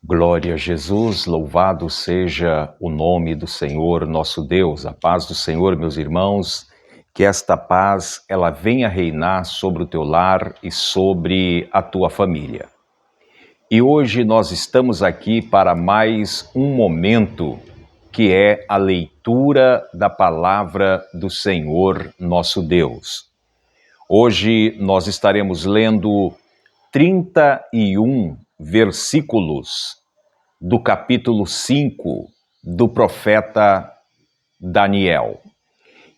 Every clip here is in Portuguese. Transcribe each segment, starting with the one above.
Glória a Jesus, louvado seja o nome do Senhor nosso Deus. A paz do Senhor, meus irmãos, que esta paz ela venha reinar sobre o teu lar e sobre a tua família. E hoje nós estamos aqui para mais um momento que é a leitura da palavra do Senhor nosso Deus. Hoje nós estaremos lendo 31 versículos do capítulo 5 do profeta Daniel.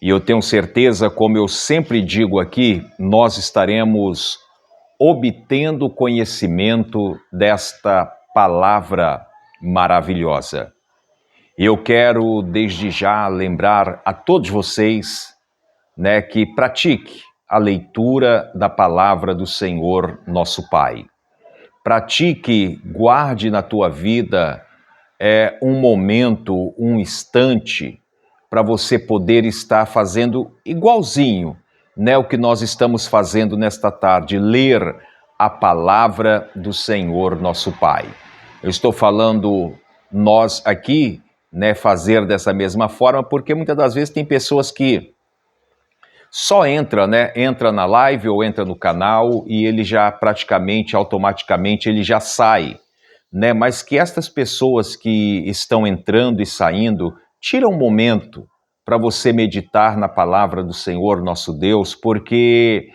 E eu tenho certeza, como eu sempre digo aqui, nós estaremos obtendo conhecimento desta palavra maravilhosa. E eu quero desde já lembrar a todos vocês, que pratique a leitura da palavra do Senhor nosso Pai. Pratique, guarde na tua vida um momento, um instante, para você poder estar fazendo igualzinho, o que nós estamos fazendo nesta tarde, ler a palavra do Senhor nosso Pai. Eu estou falando nós aqui, fazer dessa mesma forma, porque muitas das vezes tem pessoas que só entra na live ou entra no canal e ele já praticamente, automaticamente, ele já sai, Mas que estas pessoas que estão entrando e saindo, tira um momento para você meditar na palavra do Senhor nosso Deus, porque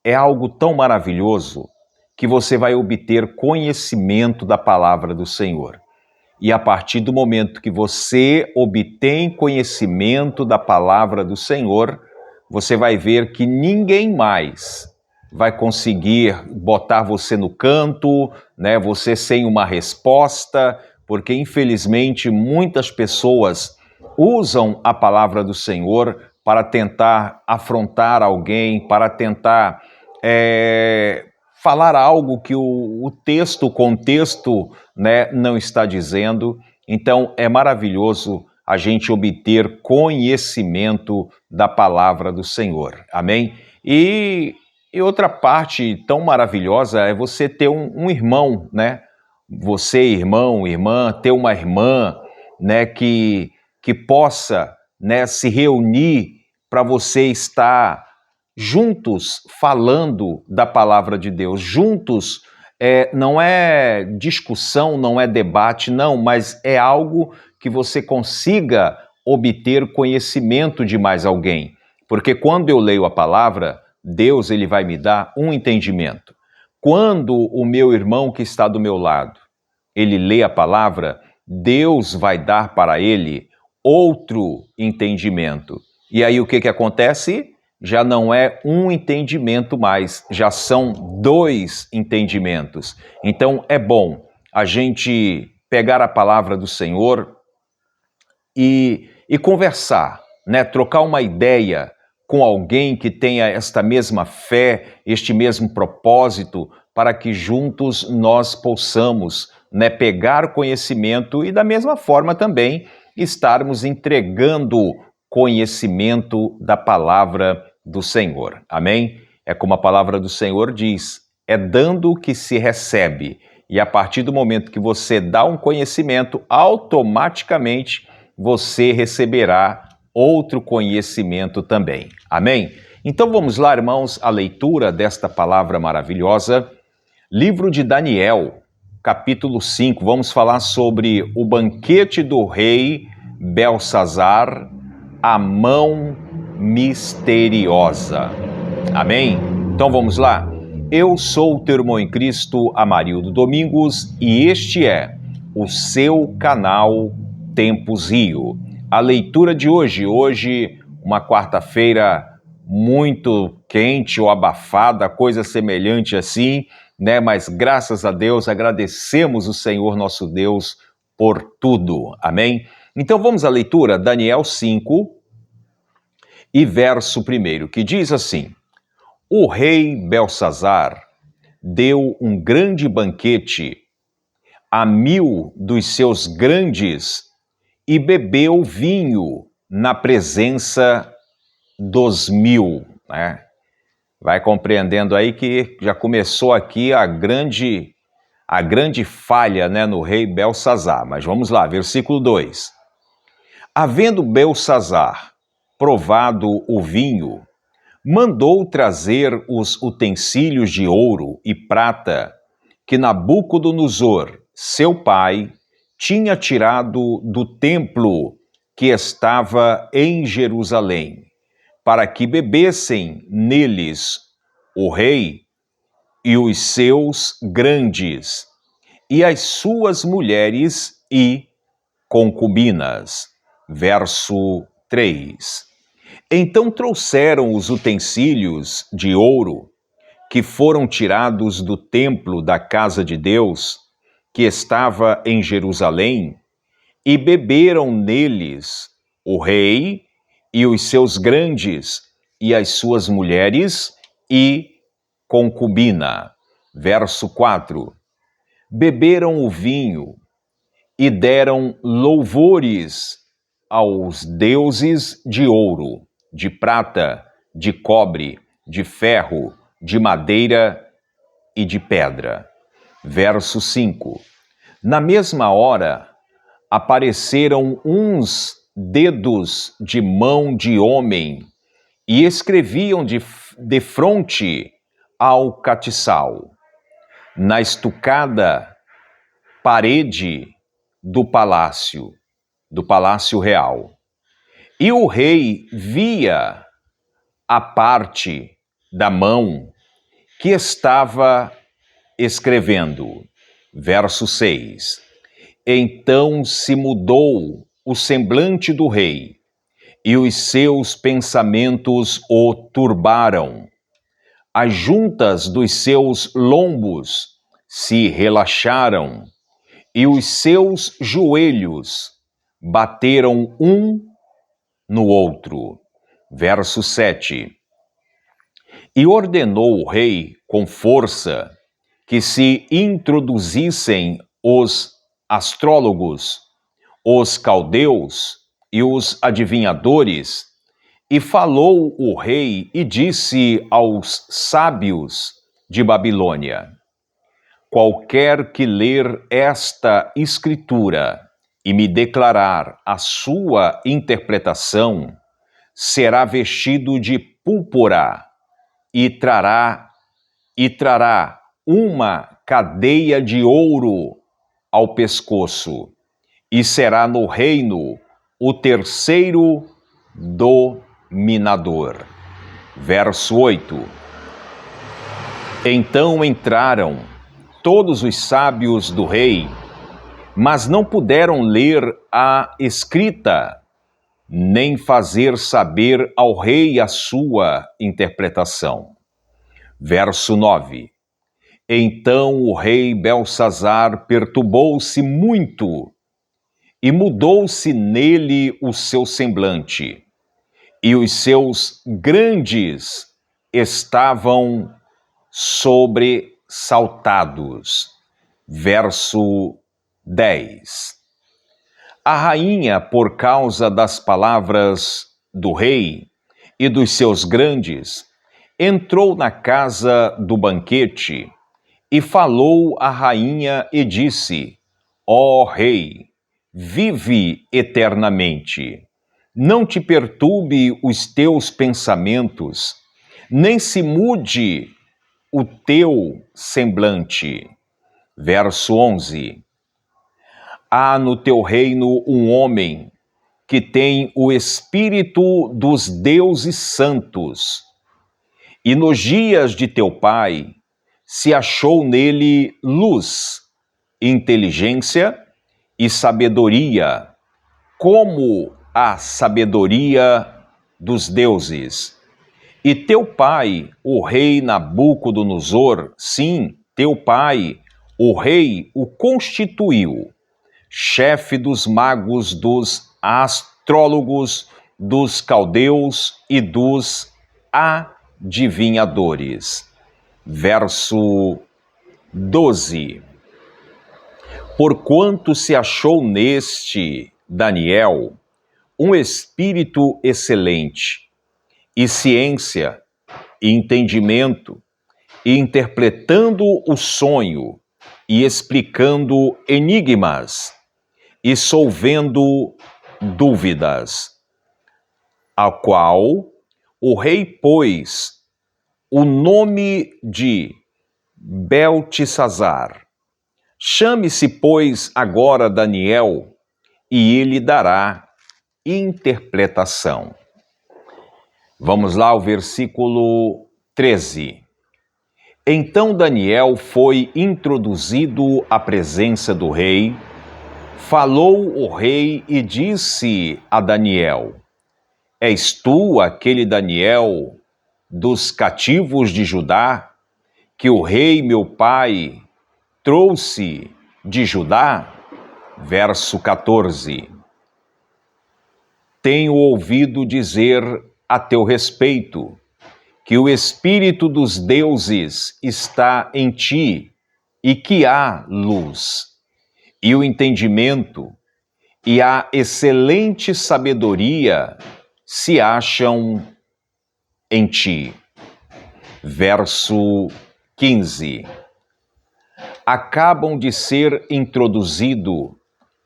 é algo tão maravilhoso que você vai obter conhecimento da palavra do Senhor. E a partir do momento que você obtém conhecimento da palavra do Senhor, você vai ver que ninguém mais vai conseguir botar você no canto, você sem uma resposta, porque infelizmente muitas pessoas usam a palavra do Senhor para tentar afrontar alguém, para tentar falar algo que o texto, o contexto, não está dizendo. Então é maravilhoso a gente obter conhecimento da palavra do Senhor. Amém? E outra parte tão maravilhosa é você ter um irmão, Você, irmão, irmã, ter uma irmã, que possa, se reunir para você estar juntos falando da palavra de Deus, juntos. Não é discussão, não é debate, não, mas é algo que você consiga obter conhecimento de mais alguém. Porque quando eu leio a palavra, Deus ele vai me dar um entendimento. Quando o meu irmão que está do meu lado, ele lê a palavra, Deus vai dar para ele outro entendimento. E aí o que acontece? Já não é um entendimento mais, já são dois entendimentos. Então é bom a gente pegar a palavra do Senhor e conversar, trocar uma ideia com alguém que tenha esta mesma fé, este mesmo propósito, para que juntos nós possamos, pegar conhecimento e da mesma forma também estarmos entregando conhecimento da palavra do Senhor. Amém? É como a palavra do Senhor diz, é dando que se recebe. E a partir do momento que você dá um conhecimento, automaticamente você receberá outro conhecimento também. Amém? Então vamos lá, irmãos, a leitura desta palavra maravilhosa. Livro de Daniel, capítulo 5. Vamos falar sobre o banquete do rei Belsazar, a mão misteriosa. Amém? Então vamos lá. Eu sou o teu irmão em Cristo, Amarildo Domingos, e este é o seu canal Tempos Rio. A leitura de hoje, uma quarta-feira muito quente ou abafada, coisa semelhante assim, Mas graças a Deus, agradecemos o Senhor nosso Deus por tudo. Amém? Então vamos à leitura, Daniel 5 e verso 1, que diz assim: O rei Belsazar deu um grande banquete a 1000 dos seus grandes e bebeu vinho na presença dos 1000, Vai compreendendo aí que já começou aqui a grande a grande falha, no rei Belsazar. Mas vamos lá, versículo 2. Havendo Belsazar provado o vinho, mandou trazer os utensílios de ouro e prata que Nabucodonosor, seu pai, tinha tirado do templo que estava em Jerusalém, para que bebessem neles o rei e os seus grandes, e as suas mulheres e concubinas. Verso 3. Então trouxeram os utensílios de ouro que foram tirados do templo da casa de Deus, que estava em Jerusalém, e beberam neles o rei e os seus grandes, e as suas mulheres e concubina. Verso 4. Beberam o vinho e deram louvores aos deuses de ouro, de prata, de cobre, de ferro, de madeira e de pedra. Verso 5. Na mesma hora, apareceram uns dedos de mão de homem e escreviam de fronte ao catiçal, na estucada parede do palácio real. E o rei via a parte da mão que estava escrevendo. Verso 6. Então se mudou o semblante do rei, e os seus pensamentos o turbaram. As juntas dos seus lombos se relaxaram, e os seus joelhos bateram um no outro. Verso 7. E ordenou o rei com força que se introduzissem os astrólogos, os caldeus e os adivinhadores, e falou o rei e disse aos sábios de Babilônia: qualquer que ler esta escritura e me declarar a sua interpretação, será vestido de púrpura e trará uma cadeia de ouro ao pescoço, e será no reino o terceiro dominador. Verso 8. Então entraram todos os sábios do rei, mas não puderam ler a escrita, nem fazer saber ao rei a sua interpretação. Verso 9. Então o rei Belsazar perturbou-se muito, e mudou-se nele o seu semblante, e os seus grandes estavam sobressaltados. Verso 10. A rainha, por causa das palavras do rei e dos seus grandes, entrou na casa do banquete e falou à rainha e disse: ó rei, vive eternamente. Não te perturbe os teus pensamentos, nem se mude o teu semblante. Verso 11. Há no teu reino um homem que tem o espírito dos deuses santos, e nos dias de teu pai se achou nele luz, inteligência e sabedoria, como a sabedoria dos deuses. E teu pai, o rei Nabucodonosor, sim, teu pai, o rei, o constituiu chefe dos magos, dos astrólogos, dos caldeus e dos adivinhadores. Verso 12. Porquanto se achou neste Daniel um espírito excelente, e ciência, e entendimento, e interpretando o sonho, e explicando enigmas e solvendo dúvidas, a qual o rei pôs o nome de Beltesazar. Chame-se, pois, agora Daniel, e ele dará interpretação. Vamos lá ao versículo 13. Então Daniel foi introduzido à presença do rei, falou o rei e disse a Daniel: És tu aquele Daniel dos cativos de Judá, que o rei meu pai trouxe de Judá? Verso 14. Tenho ouvido dizer a teu respeito que o Espírito dos deuses está em ti e que há luz, e o entendimento e a excelente sabedoria se acham em ti. Verso 15. Acabam de ser introduzido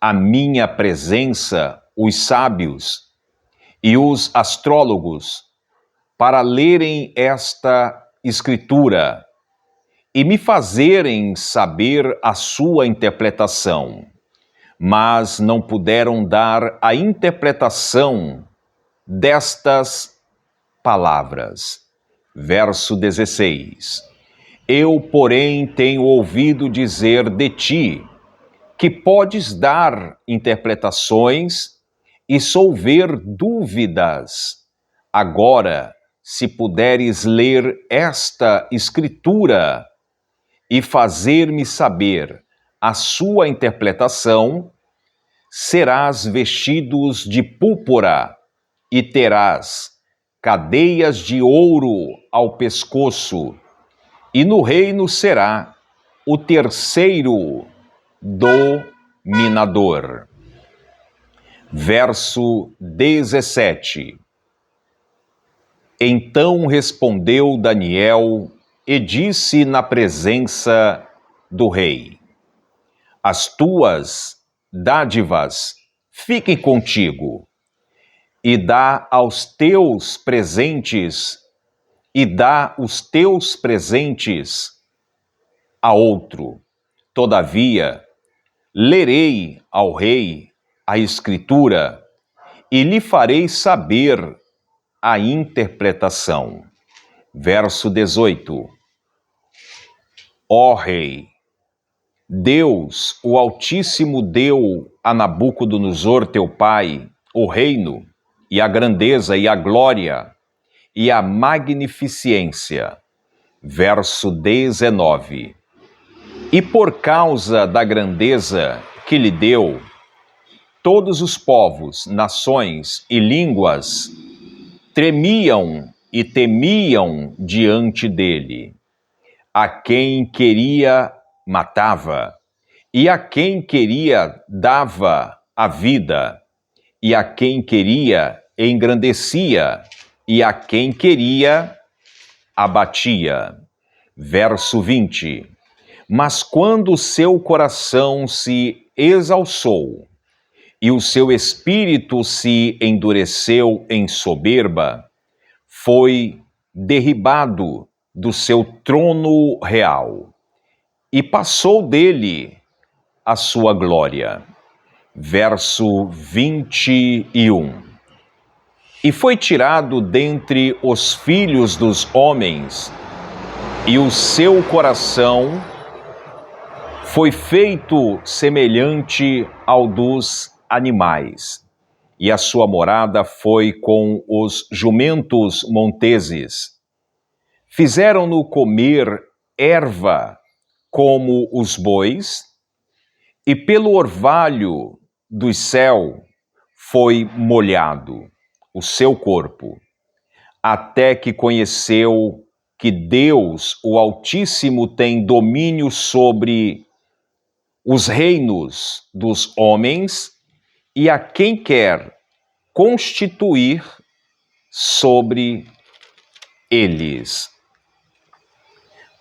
à minha presença os sábios e os astrólogos para lerem esta escritura e me fazerem saber a sua interpretação, mas não puderam dar a interpretação destas palavras. Verso 16. Eu, porém, tenho ouvido dizer de ti que podes dar interpretações e solver dúvidas. Agora, se puderes ler esta escritura e fazer-me saber a sua interpretação, serás vestidos de púrpura e terás cadeias de ouro ao pescoço, e no reino será o terceiro dominador. Verso 17. Então respondeu Daniel e disse na presença do rei: As tuas dádivas fiquem contigo, e dá os teus presentes a outro. Todavia, lerei ao rei a escritura e lhe farei saber a interpretação. Verso 18. Ó rei, Deus, o Altíssimo, deu a Nabucodonosor, teu pai, o reino, e a grandeza, e a glória, e a magnificência. Verso 19. E por causa da grandeza que lhe deu, todos os povos, nações e línguas tremiam e temiam diante dele. A quem queria matava, e a quem queria dava a vida, e a quem queria engrandecia, e a quem queria abatia. Verso 20. Mas quando seu coração se exalçou e o seu espírito se endureceu em soberba, foi derribado do seu trono real e passou dele a sua glória. Verso 21. E foi tirado dentre os filhos dos homens, e o seu coração foi feito semelhante ao dos animais, e a sua morada foi com os jumentos monteses. Fizeram-no comer erva como os bois, e pelo orvalho do céu foi molhado o seu corpo, até que conheceu que Deus, o Altíssimo, tem domínio sobre os reinos dos homens e a quem quer constituir sobre eles.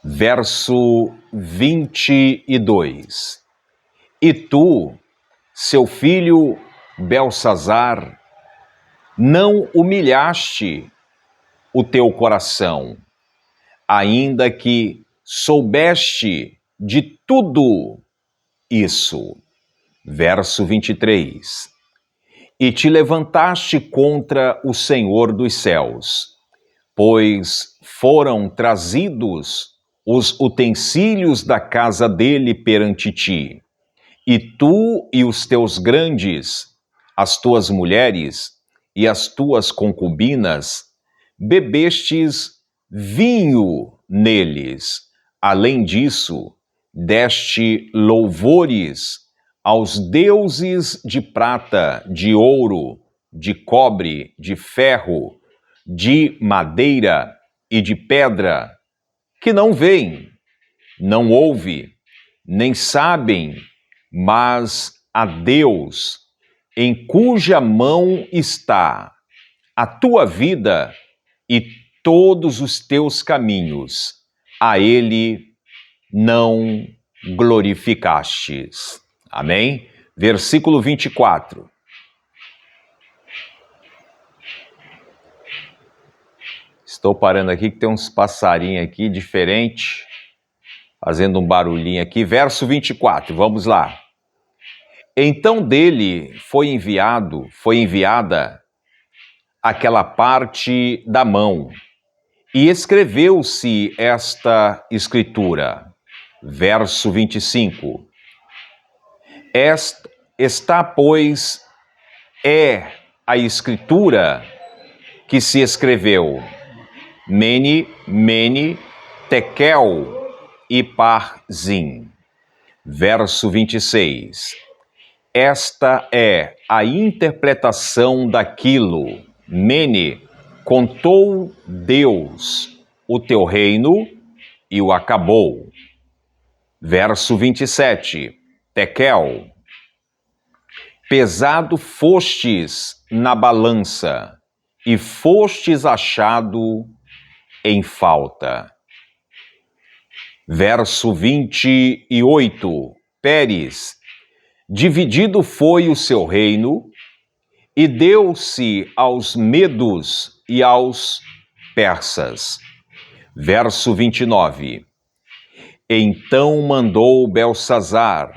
verso 22. E tu, seu filho Belsazar, não humilhaste o teu coração, ainda que soubeste de tudo isso. Verso 23. E te levantaste contra o Senhor dos céus, pois foram trazidos os utensílios da casa dele perante ti, e tu e os teus grandes, as tuas mulheres e as tuas concubinas, bebestes vinho neles. Além disso, deste louvores aos deuses de prata, de ouro, de cobre, de ferro, de madeira e de pedra, que não veem, não ouvem, nem sabem, mas a Deus, em cuja mão está a tua vida e todos os teus caminhos, a Ele não glorificastes. Amém? Versículo 24. Estou parando aqui que tem uns passarinhos aqui diferentes, fazendo um barulhinho aqui. Verso 24, vamos lá. Então dele foi enviada aquela parte da mão, e escreveu-se esta escritura. Verso 25. Está, pois, a escritura que se escreveu, Mene, Mene, Tekel e Parzim. Verso 26. Esta é a interpretação daquilo. Mene, contou Deus o teu reino e o acabou. Verso 27. Tekel, pesado fostes na balança e fostes achado em falta. Verso 28. Pérez, dividido foi o seu reino e deu-se aos medos e aos persas. Verso 29. Então mandou Belsazar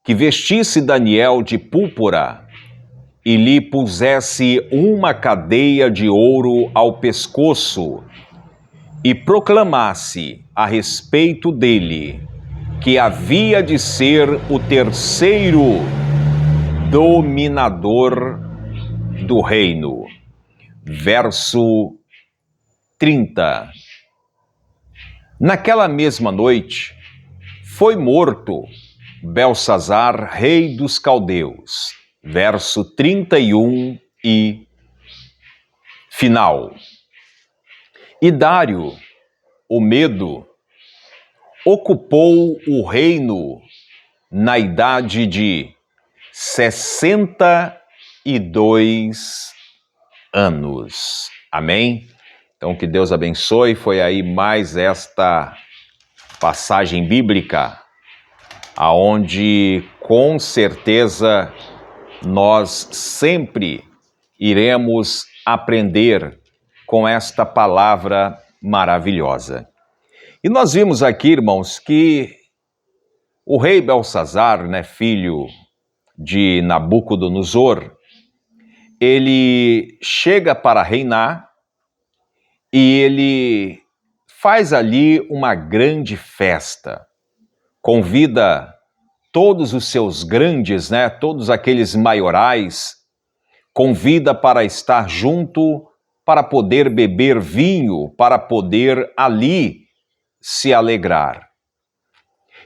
que vestisse Daniel de púrpura e lhe pusesse uma cadeia de ouro ao pescoço e proclamasse a respeito dele que havia de ser o terceiro dominador do reino. Verso 30. Naquela mesma noite foi morto Belsazar, rei dos caldeus. Verso 31 e final. E Dário, o Medo, ocupou o reino na idade de 62 anos. Amém? Então, que Deus abençoe. Foi aí mais esta passagem bíblica, aonde com certeza nós sempre iremos aprender com esta palavra maravilhosa. E nós vimos aqui, irmãos, que o rei Belsazar, filho de Nabucodonosor, ele chega para reinar e ele faz ali uma grande festa. Convida todos os seus grandes, todos aqueles maiorais, convida para estar junto, para poder beber vinho, para poder ali se alegrar.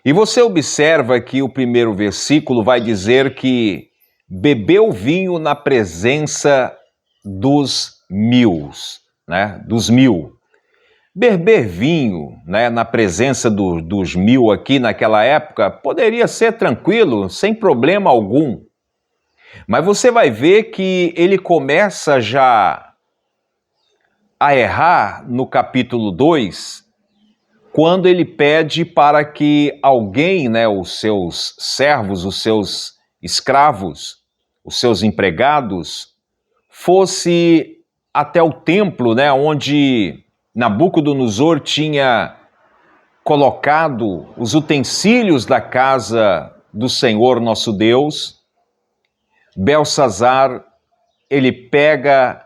E você observa que o primeiro versículo vai dizer que bebeu vinho na presença dos mil. Beber vinho, na presença dos mil aqui naquela época, poderia ser tranquilo, sem problema algum. Mas você vai ver que ele começa já a errar no capítulo 2, quando ele pede para que alguém, né, os seus servos, os seus escravos, os seus empregados, fosse até o templo, né, onde Nabucodonosor tinha colocado os utensílios da casa do Senhor nosso Deus. Beltsazar, ele pega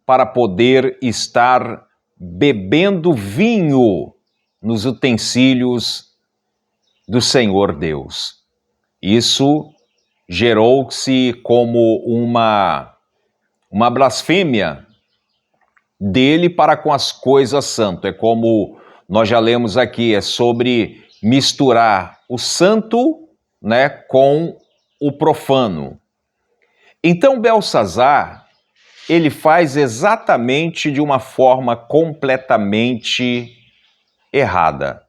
para poder estar bebendo vinho nos utensílios do Senhor Deus. Isso gerou-se como uma blasfêmia dele para com as coisas santas. É como nós já lemos aqui, é sobre misturar o santo, né, com o profano. Então Beltsazar, ele faz exatamente de uma forma completamente errada.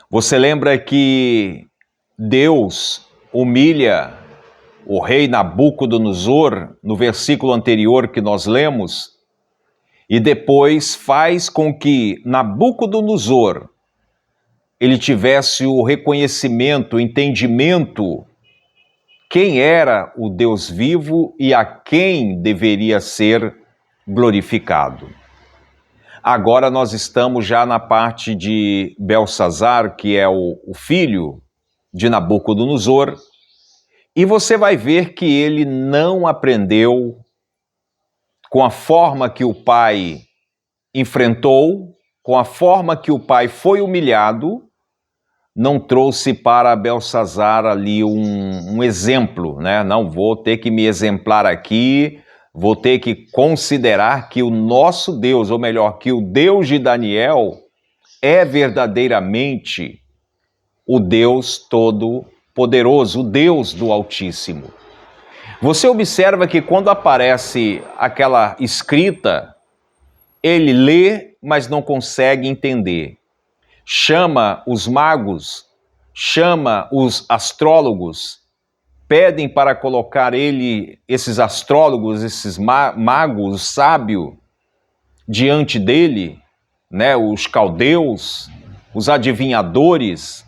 Você lembra que Deus humilha o rei Nabucodonosor no versículo anterior que nós lemos? E depois faz com que Nabucodonosor ele tivesse o reconhecimento, o entendimento quem era o Deus vivo e a quem deveria ser glorificado. Agora nós estamos já na parte de Beltsazar, que é o filho de Nabucodonosor, e você vai ver que ele não aprendeu com a forma que o pai enfrentou, com a forma que o pai foi humilhado, não trouxe para Beltsazar ali um exemplo, né? Não, vou ter que me exemplar aqui, vou ter que considerar que o nosso Deus, ou melhor, que o Deus de Daniel é verdadeiramente o Deus Todo-Poderoso, o Deus do Altíssimo. Você observa que quando aparece aquela escrita, ele lê, mas não consegue entender. Chama os magos, chama os astrólogos, pedem para colocar esses astrólogos, esses magos, sábios, diante dele, né, os caldeus, os adivinhadores,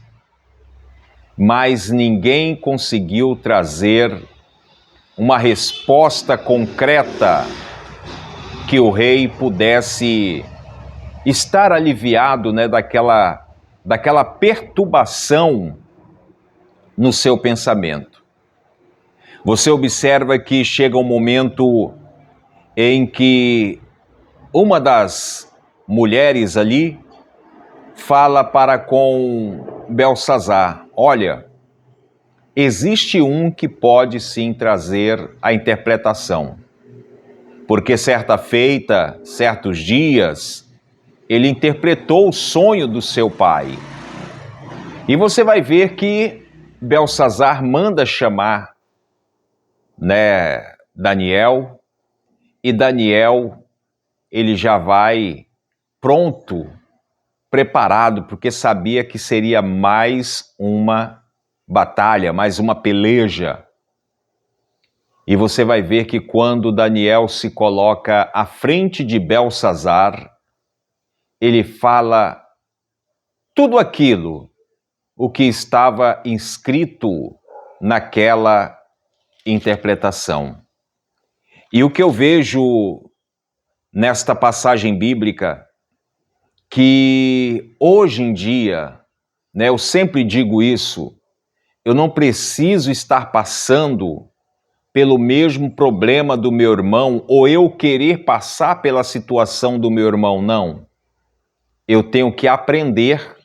mas ninguém conseguiu trazer uma resposta concreta que o rei pudesse estar aliviado, né, daquela perturbação no seu pensamento. Você observa que chega um momento em que uma das mulheres ali fala para com Beltsazar: olha, existe um que pode sim trazer a interpretação, porque certa feita, certos dias, ele interpretou o sonho do seu pai. E você vai ver que Beltsazar manda chamar, né, Daniel, e Daniel, ele já vai pronto, preparado, porque sabia que seria mais uma batalha, mais uma peleja. E você vai ver que quando Daniel se coloca à frente de Beltsazar, ele fala tudo aquilo, o que estava inscrito naquela interpretação. E o que eu vejo nesta passagem bíblica, que hoje em dia, né, eu sempre digo isso, eu não preciso estar passando pelo mesmo problema do meu irmão, ou eu querer passar pela situação do meu irmão, não. Eu tenho que aprender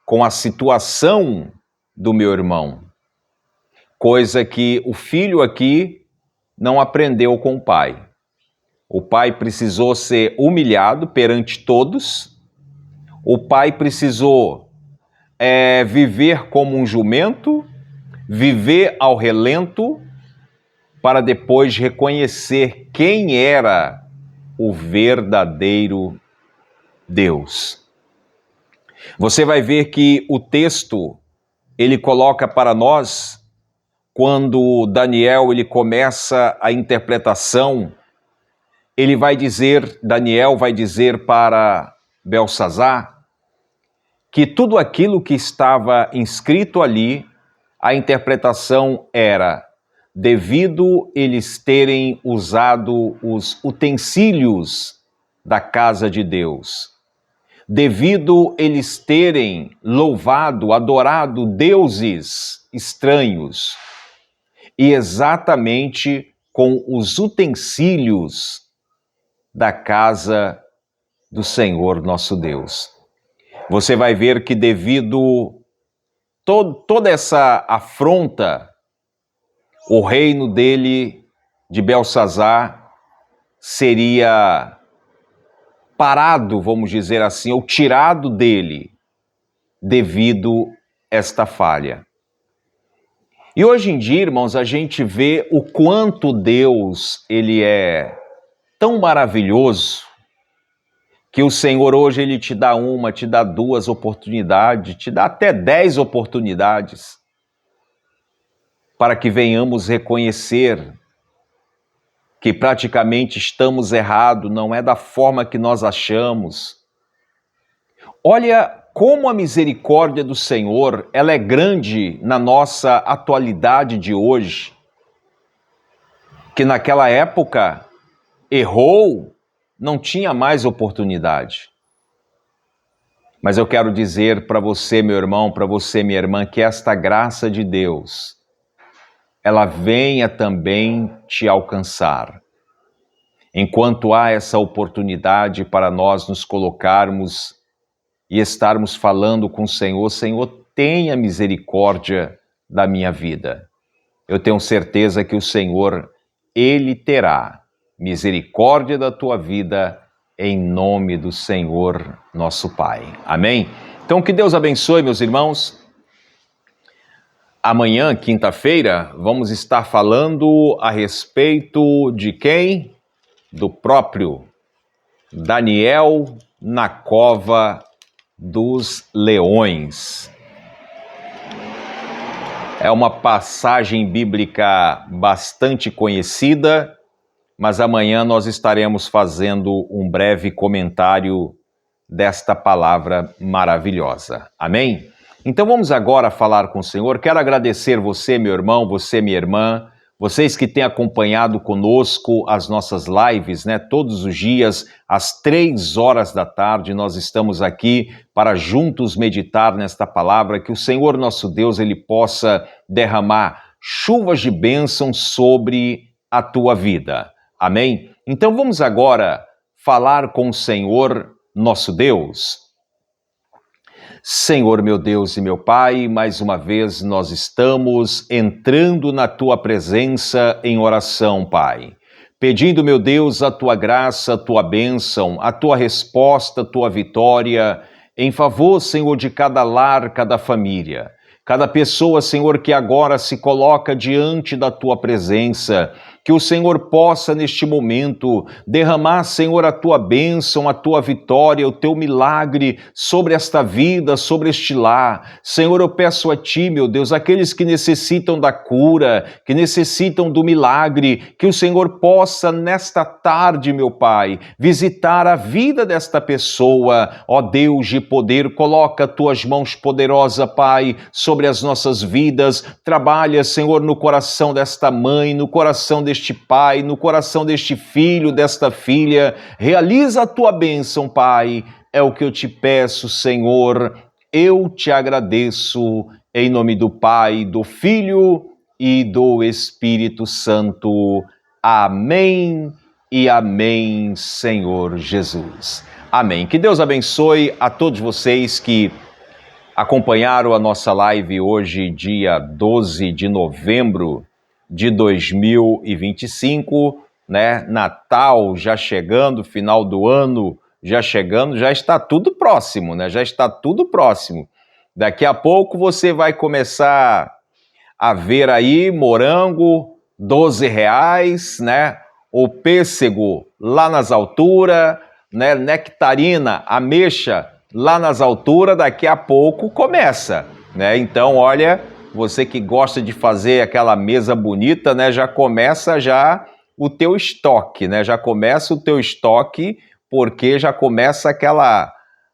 com a situação do meu irmão, coisa que o filho aqui não aprendeu com o pai. O pai precisou ser humilhado perante todos, o pai precisou viver como um jumento, viver ao relento, para depois reconhecer quem era o verdadeiro Deus. Você vai ver que o texto, ele coloca para nós, quando Daniel ele começa a interpretação, ele vai dizer, Daniel vai dizer para Beltsazar, que tudo aquilo que estava inscrito ali, a interpretação era devido eles terem usado os utensílios da casa de Deus, devido eles terem louvado, adorado deuses estranhos, e exatamente com os utensílios da casa do Senhor nosso Deus. Você vai ver que devido toda essa afronta, o reino dele, de Belsazar, seria parado, vamos dizer assim, ou tirado dele, devido esta falha. E hoje em dia, irmãos, a gente vê o quanto Deus, ele é tão maravilhoso, que o Senhor hoje, ele te dá uma, te dá duas oportunidades, te dá até 10 oportunidades, para que venhamos reconhecer que praticamente estamos errados, não é da forma que nós achamos. Olha como a misericórdia do Senhor, ela é grande na nossa atualidade de hoje, que naquela época errou, não tinha mais oportunidade. Mas eu quero dizer para você, meu irmão, para você, minha irmã, que esta graça de Deus, ela venha também te alcançar. Enquanto há essa oportunidade para nós nos colocarmos e estarmos falando com o Senhor, Senhor, tenha misericórdia da minha vida. Eu tenho certeza que o Senhor, Ele terá misericórdia da tua vida, em nome do Senhor nosso Pai. Amém? Então, que Deus abençoe, meus irmãos. Amanhã, quinta-feira, vamos estar falando a respeito de quem? Do próprio Daniel na cova dos leões. É uma passagem bíblica bastante conhecida, mas amanhã nós estaremos fazendo um breve comentário desta palavra maravilhosa. Amém? Então vamos agora falar com o Senhor. Quero agradecer você, meu irmão, você, minha irmã, vocês que têm acompanhado conosco as nossas lives, né? Todos os dias, às 3 horas da tarde, nós estamos aqui para juntos meditar nesta palavra, que o Senhor nosso Deus, Ele possa derramar chuvas de bênção sobre a tua vida. Amém? Então vamos agora falar com o Senhor nosso Deus. Senhor, meu Deus e meu Pai, mais uma vez nós estamos entrando na Tua presença em oração, Pai. Pedindo, meu Deus, a Tua graça, a Tua bênção, a Tua resposta, a Tua vitória, em favor, Senhor, de cada lar, cada família. Cada pessoa, Senhor, que agora se coloca diante da Tua presença, que o Senhor possa, neste momento, derramar, Senhor, a Tua bênção, a Tua vitória, o Teu milagre sobre esta vida, sobre este lar. Senhor, eu peço a Ti, meu Deus, aqueles que necessitam da cura, que necessitam do milagre, que o Senhor possa, nesta tarde, meu Pai, visitar a vida desta pessoa. Ó Deus de poder, coloca Tuas mãos poderosas, Pai, sobre as nossas vidas. Trabalha, Senhor, no coração desta mãe, no coração deste pai, no coração deste filho, desta filha. Realiza a Tua bênção, Pai. É o que eu te peço, Senhor. Eu te agradeço em nome do Pai, do Filho e do Espírito Santo. Amém e amém, Senhor Jesus. Amém. Que Deus abençoe a todos vocês que acompanharam a nossa live hoje, dia 12 de novembro de 2025, né? Natal já chegando, final do ano já chegando, já está tudo próximo, né? Já está tudo próximo. Daqui a pouco você vai começar a ver aí morango, R$ 12, né? O pêssego lá nas alturas, né? Nectarina, ameixa lá nas alturas, daqui a pouco começa, né? Então, olha, você que gosta de fazer aquela mesa bonita, né? Já começa já o teu estoque, né? Já começa o teu estoque, porque já começa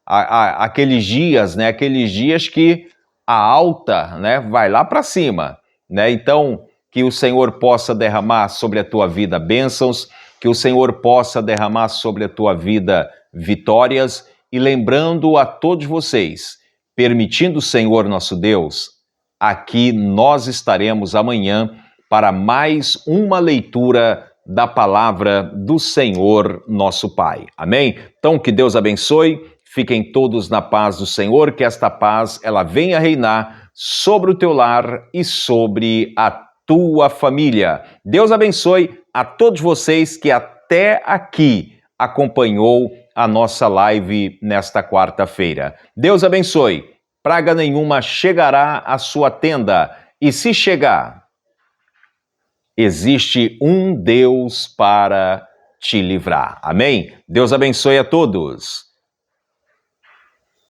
aqueles dias, né? Aqueles dias que a alta, né, vai lá para cima, né? Então, que o Senhor possa derramar sobre a tua vida bênçãos, que o Senhor possa derramar sobre a tua vida vitórias, e lembrando a todos vocês, permitindo o Senhor nosso Deus, aqui nós estaremos amanhã para mais uma leitura da palavra do Senhor nosso Pai. Amém? Então, que Deus abençoe, fiquem todos na paz do Senhor, que esta paz ela venha reinar sobre o teu lar e sobre a tua família. Deus abençoe a todos vocês que até aqui acompanhou a nossa live nesta quarta-feira. Deus abençoe. Praga nenhuma chegará à sua tenda, e se chegar, existe um Deus para te livrar. Amém? Deus abençoe a todos.